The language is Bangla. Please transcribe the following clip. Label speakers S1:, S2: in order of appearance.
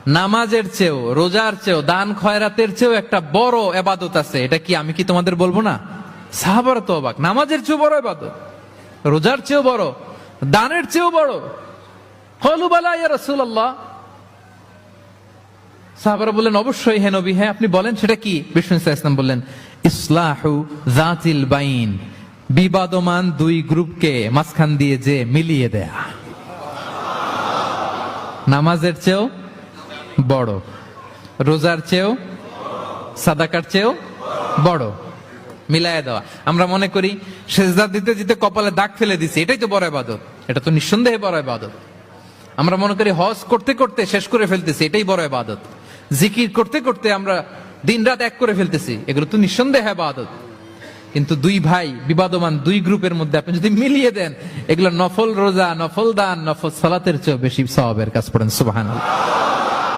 S1: নামাজের চেয়েও, রোজার চেয়েও, দান খয়রাতের চেয়েও একটা বড় ইবাদত আছে। এটা কি আমি কি তোমাদের বলবো না? সাহাবারা তো অবাক, নামাজের চেয়েও বড় ইবাদত, রোজার চেয়েও বড়, দানের চেয়েও বড়। ক্বালু বালা ইয়া রাসূলুল্লাহ। সাহাবারা বললেন অবশ্যই হে নবী, হ্যাঁ আপনি বলেন সেটা কি? বিষ্ণু সাল্লাল্লাহু আলাইহি ওয়াসাল্লাম বললেন ইসলাহু যাতিল বাইন, বিবাদমান দুই গ্রুপকে মাঝখান দিয়ে যে মিলিয়ে দেয়া। নামাজের চেয়েও বড়, রোজার চেয়েও, সাদাকার চেয়েও বড়, মিলায়া দেওয়া। আমরা মনে করি সেজদা দিতে দিতে কপালে দাগ ফেলে দিছি, এটাই তো বড় ইবাদত। এটা তো নিঃসন্দেহে বড় ইবাদত। আমরা মনে করি হজ করতে করতে শেষ করে ফেলতেছি, এটাই বড় ইবাদত। জিকির করতে করতে আমরা দিনরাত এক করে ফেলতেছি, এগুলো তো নিঃসন্দেহে ইবাদত। কিন্তু দুই ভাই বিবাদমান দুই গ্রুপের মধ্যে আপনি যদি মিলিয়ে দেন, এগুলো নফল রোজা, নফল দান, নফল সালাতের চেয়েও বেশি সওয়াবের কাজ। পড়েন সুবহানাল্লাহ।